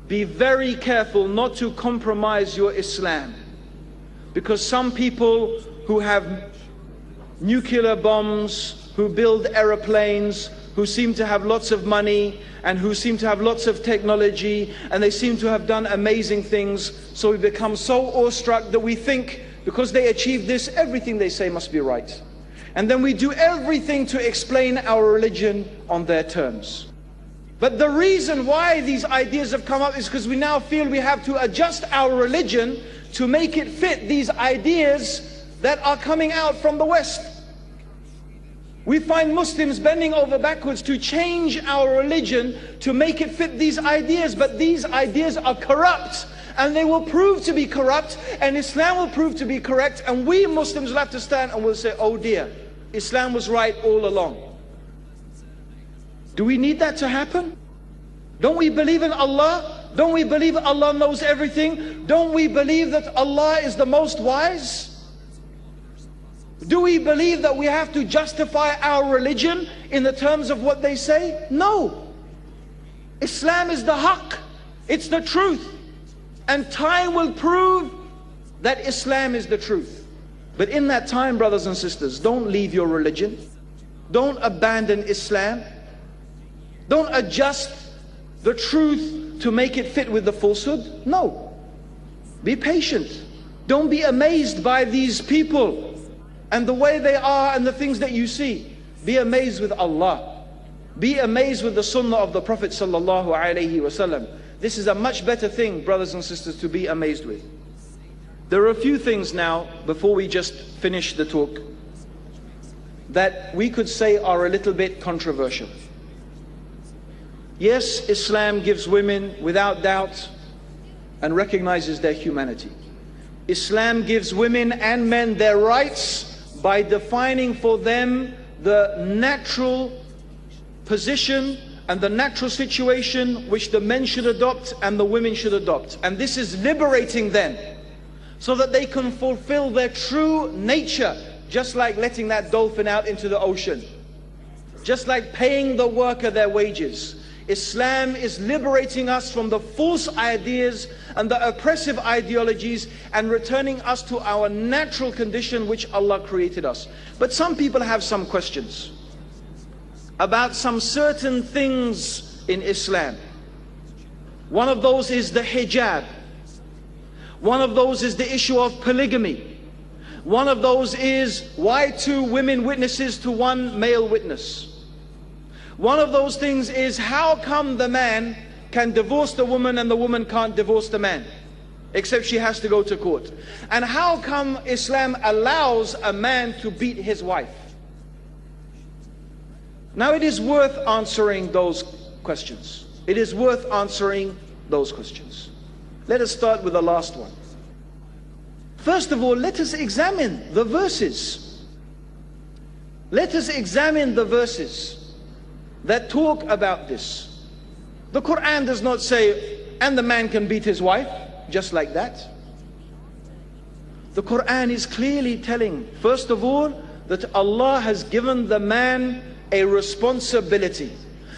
be very careful not to compromise your Islam. Because some people who have nuclear bombs, who build aeroplanes, who seem to have lots of money, and who seem to have lots of technology, and they seem to have done amazing things, so we become so awestruck that we think because they achieve this, everything they say must be right. And then we do everything to explain our religion on their terms. But the reason why these ideas have come up is because we now feel we have to adjust our religion to make it fit these ideas that are coming out from the West. We find Muslims bending over backwards to change our religion to make it fit these ideas, but these ideas are corrupt, and they will prove to be corrupt, and Islam will prove to be correct, and we Muslims will have to stand and we'll say, oh dear, Islam was right all along. Do we need that to happen? Don't we believe in Allah? Don't we believe Allah knows everything? Don't we believe that Allah is the most wise? Do we believe that we have to justify our religion in the terms of what they say? No. Islam is the haqq. It's the truth. And time will prove that Islam is the truth. But in that time, brothers and sisters, don't leave your religion. Don't abandon Islam. Don't adjust the truth to make it fit with the falsehood. No. Be patient. Don't be amazed by these people and the way they are and the things that you see. Be amazed with Allah. Be amazed with the sunnah of the Prophet sallallahu alaihi wasallam. This is a much better thing, brothers and sisters, to be amazed with. There are a few things now, before we just finish the talk, that we could say are a little bit controversial. Yes, Islam gives women, without doubt, and recognizes their humanity. Islam gives women and men their rights by defining for them the natural position and the natural situation which the men should adopt and the women should adopt. And this is liberating them so that they can fulfill their true nature, just like letting that dolphin out into the ocean, just like paying the worker their wages. Islam is liberating us from the false ideas and the oppressive ideologies and returning us to our natural condition which Allah created us. But some people have some questions about some certain things in Islam. One of those is the hijab. One of those is the issue of polygamy. One of those is why 2 women witnesses to 1 male witness. One of those things is how come the man can divorce the woman and the woman can't divorce the man, except she has to go to court. And how come Islam allows a man to beat his wife? Now it is worth answering those questions. It is worth answering those questions. Let us start with the last one. First of all, let us examine the verses. Let us examine the verses that talk about this. The Qur'an does not say, and the man can beat his wife, just like that. The Qur'an is clearly telling, first of all, that Allah has given the man a responsibility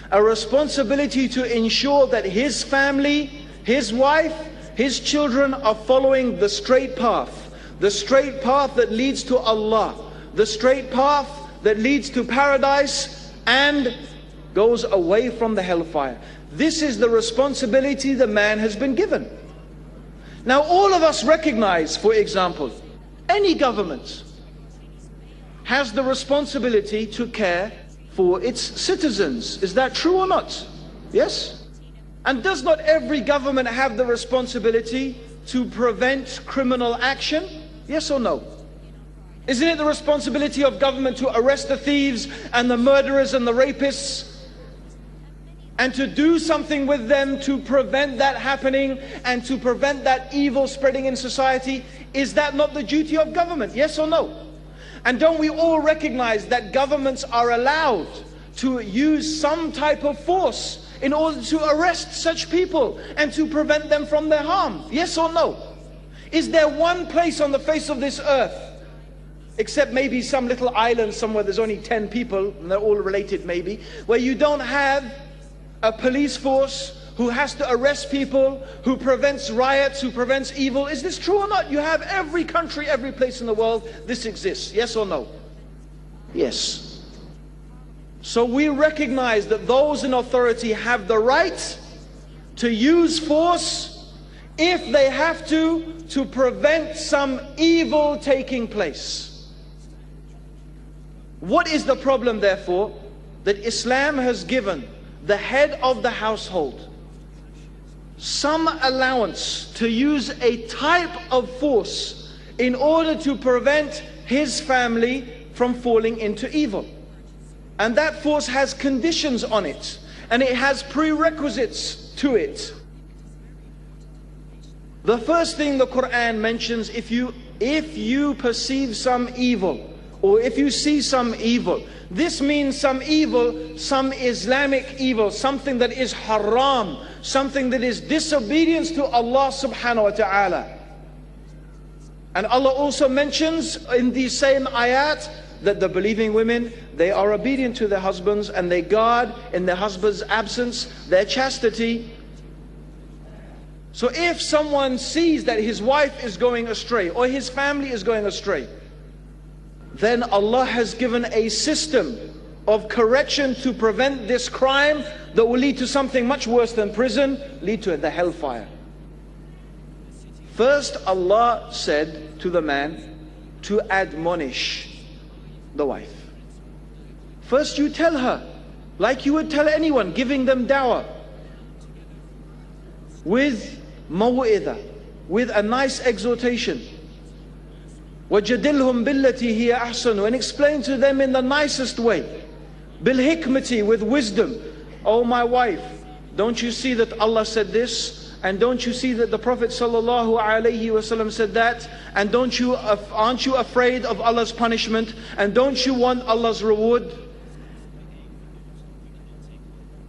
to ensure that his family, his wife, his children are following the straight path that leads to Allah, the straight path that leads to paradise and goes away from the hellfire. This is the responsibility the man has been given. Now all of us recognize, for example, any government has the responsibility to care for its citizens. Is that true or not? Yes? And does not every government have the responsibility to prevent criminal action? Yes or no? Isn't it the responsibility of government to arrest the thieves and the murderers and the rapists, and to do something with them to prevent that happening and to prevent that evil spreading in society? Is that not the duty of government? Yes or no? And don't we all recognize that governments are allowed to use some type of force in order to arrest such people and to prevent them from their harm? Yes or no? Is there one place on the face of this earth, except maybe some little island somewhere there's only 10 people and they're all related maybe, where you don't have a police force who has to arrest people, who prevents riots, who prevents evil. Is this true or not? You have every country, every place in the world, this exists. Yes or no? Yes. So we recognize that those in authority have the right to use force if they have to prevent some evil taking place. What is the problem, therefore? That Islam has given the head of the household some allowance to use a type of force in order to prevent his family from falling into evil. And that force has conditions on it, and it has prerequisites to it. The first thing the Qur'an mentions, if you perceive some evil, or if you see some evil, this means some evil, some Islamic evil, something that is haram, something that is disobedience to Allah subhanahu wa ta'ala. And Allah also mentions in these same ayat that the believing women, they are obedient to their husbands and they guard in their husband's absence their chastity. So if someone sees that his wife is going astray or his family is going astray, then Allah has given a system of correction to prevent this crime that will lead to something much worse than prison, lead to the hellfire. First, Allah said to the man to admonish the wife. First you tell her, like you would tell anyone, giving them dawah, with maw'idah, with a nice exhortation. وَجَدِلْهُمْ بِالَّتِي هِيَ أَحْسَنُ, and explain to them in the nicest way. بِالْحِكْمَةِ, with wisdom. Oh my wife, don't you see that Allah said this? And don't you see that the Prophet sallallahu alaihi wasallam said that? And aren't you afraid of Allah's punishment? And don't you want Allah's reward?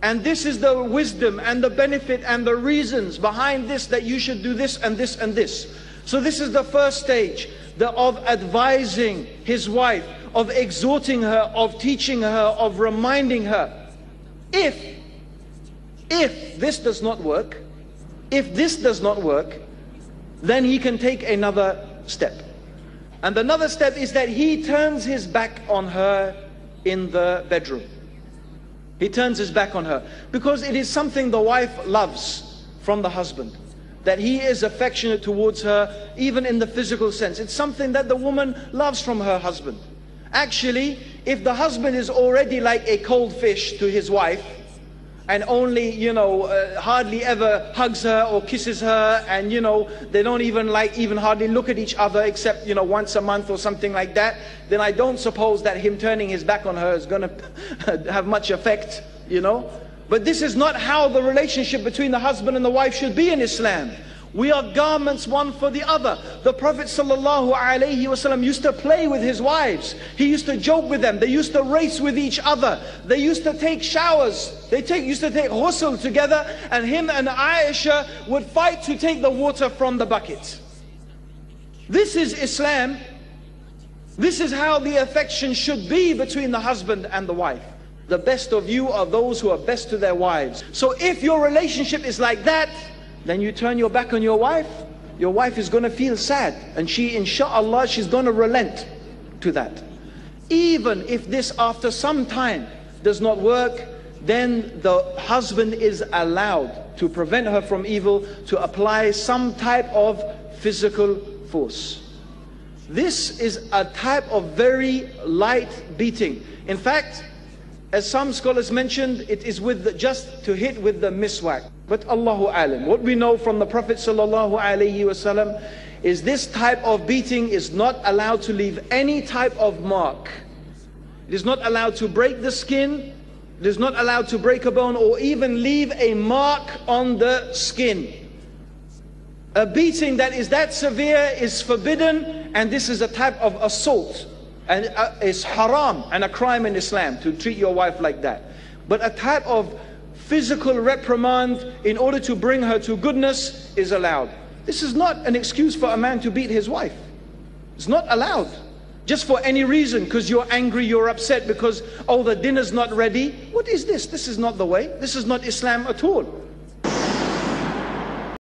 And this is the wisdom and the benefit and the reasons behind this, that you should do this and this and this. So this is the first stage, of advising his wife, of exhorting her, of teaching her, of reminding her. If this does not work, then he can take another step. And another step is that he turns his back on her in the bedroom. He turns his back on her because it is something the wife loves from the husband, that he is affectionate towards her, even in the physical sense. It's something that the woman loves from her husband. Actually, if the husband is already like a cold fish to his wife, and only, hardly ever hugs her or kisses her, and they don't even hardly look at each other except once a month or something like that, then I don't suppose that him turning his back on her is going to have much effect, But this is not how the relationship between the husband and the wife should be in Islam. We are garments one for the other. The Prophet sallallahu alaihi wasallam used to play with his wives. He used to joke with them. They used to race with each other. They used to take showers. Used to take ghusl together, and him and Aisha would fight to take the water from the bucket. This is Islam. This is how the affection should be between the husband and the wife. The best of you are those who are best to their wives. So if your relationship is like that, then you turn your back on your wife is going to feel sad, and she, inshallah, she's going to relent to that. Even if this after some time does not work, then the husband is allowed to prevent her from evil, to apply some type of physical force. This is a type of very light beating. In fact, as some scholars mentioned, it is just to hit with the miswak. But Allahu alam, what we know from the Prophet sallallahu alaihi wasallam is this type of beating is not allowed to leave any type of mark. It is not allowed to break the skin. It is not allowed to break a bone or even leave a mark on the skin. A beating that is that severe is forbidden, and this is a type of assault. And it's haram and a crime in Islam to treat your wife like that. But a type of physical reprimand in order to bring her to goodness is allowed. This is not an excuse for a man to beat his wife. It's not allowed. Just for any reason, because you're angry, you're upset because, oh, the dinner's not ready. What is this? This is not the way. This is not Islam at all.